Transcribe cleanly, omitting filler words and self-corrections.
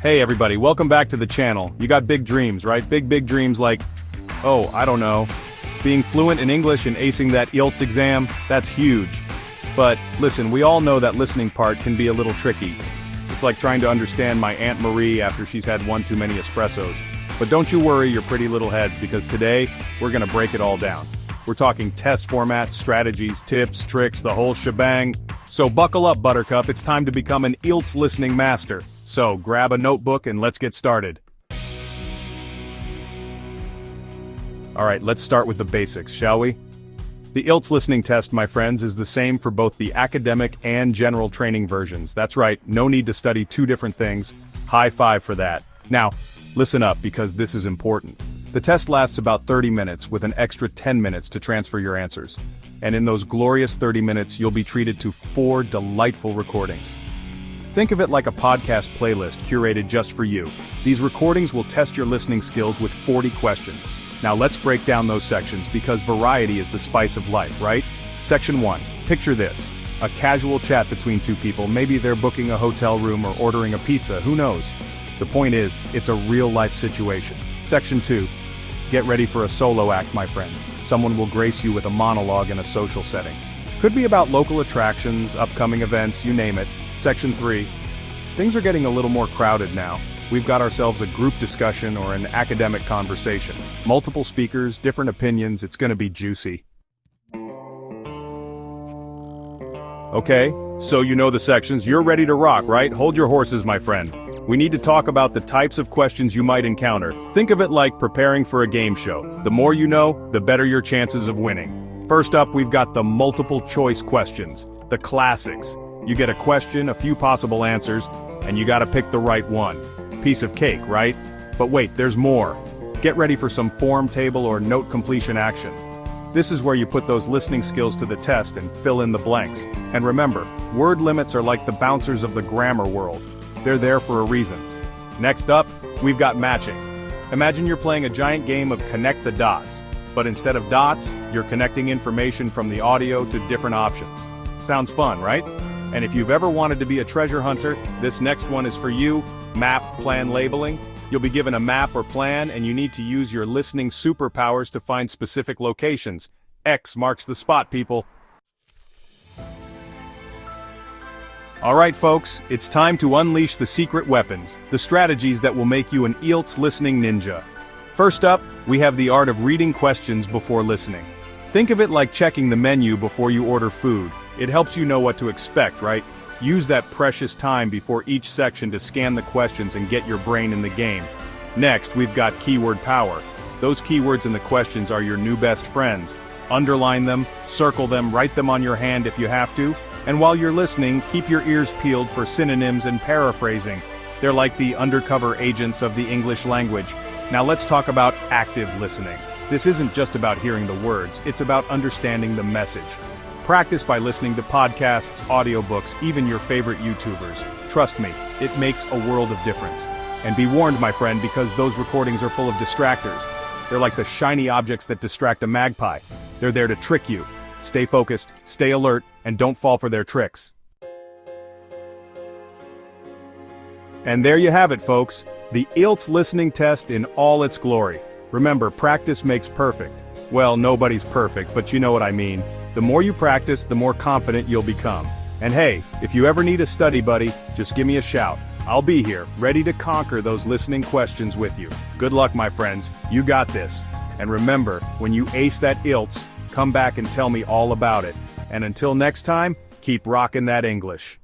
Hey everybody, welcome back to the channel. You got big dreams, right? Big dreams like, oh, I don't know, being fluent in English and acing that IELTS exam, that's huge. But, listen, we all know that listening part can be a little tricky. It's like trying to understand my Aunt Marie after she's had one too many espressos. But don't you worry your pretty little heads, because today, we're gonna break it all down. We're talking test formats, strategies, tips, tricks, the whole shebang. So buckle up, Buttercup, it's time to become an IELTS listening master. So grab a notebook and let's get started. Alright, let's start with the basics, shall we? The IELTS listening test, my friends, is the same for both the academic and general training versions. That's right, no need to study two different things. High five for that. Now, listen up, because this is important. The test lasts about 30 minutes with an extra 10 minutes to transfer your answers. And in those glorious 30 minutes, you'll be treated to 4 delightful recordings. Think of it like a podcast playlist curated just for you. These recordings will test your listening skills with 40 questions. Now let's break down those sections, because variety is the spice of life, right? Section 1. Picture this. A casual chat between two people. Maybe they're booking a hotel room or ordering a pizza, who knows? The point is, it's a real-life situation. Section 2. Get ready for a solo act, my friend. Someone will grace you with a monologue in a social setting. Could be about local attractions, upcoming events, you name it. Section 3. Things are getting a little more crowded now. We've got ourselves a group discussion or an academic conversation. Multiple speakers, different opinions, it's gonna be juicy. Okay, so you know the sections, you're ready to rock, right? Hold your horses, my friend. We need to talk about the types of questions you might encounter. Think of it like preparing for a game show. The more you know, the better your chances of winning. First up, we've got the multiple choice questions, the classics. You get a question, a few possible answers, and you gotta pick the right one. Piece of cake, right? But wait, there's more. Get ready for some form table or note completion action. This is where you put those listening skills to the test and fill in the blanks. And remember, word limits are like the bouncers of the grammar world. They're there for a reason. Next up, we've got matching. Imagine you're playing a giant game of connect the dots. But instead of dots, you're connecting information from the audio to different options. Sounds fun, right? And if you've ever wanted to be a treasure hunter, this next one is for you. Map, plan, labeling. You'll be given a map or plan, and you need to use your listening superpowers to find specific locations. X marks the spot, people. Alright folks, it's time to unleash the secret weapons, the strategies that will make you an IELTS listening ninja. First up, we have the art of reading questions before listening. Think of it like checking the menu before you order food. It helps you know what to expect, right? Use that precious time before each section to scan the questions and get your brain in the game. Next, we've got keyword power. Those keywords in the questions are your new best friends. Underline them, circle them, write them on your hand if you have to. And while you're listening, keep your ears peeled for synonyms and paraphrasing. They're like the undercover agents of the English language. Now let's talk about active listening. This isn't just about hearing the words, it's about understanding the message. Practice by listening to podcasts, audiobooks, even your favorite YouTubers. Trust me, it makes a world of difference. And be warned, my friend, because those recordings are full of distractors. They're like the shiny objects that distract a magpie. They're there to trick you. Stay focused, stay alert, and don't fall for their tricks. And there you have it, folks. The IELTS listening test in all its glory. Remember, practice makes perfect. Well, nobody's perfect, but you know what I mean. The more you practice, the more confident you'll become. And hey, if you ever need a study buddy, just give me a shout. I'll be here, ready to conquer those listening questions with you. Good luck, my friends. You got this. And remember, when you ace that IELTS, come back and tell me all about it. And until next time, keep rocking that English.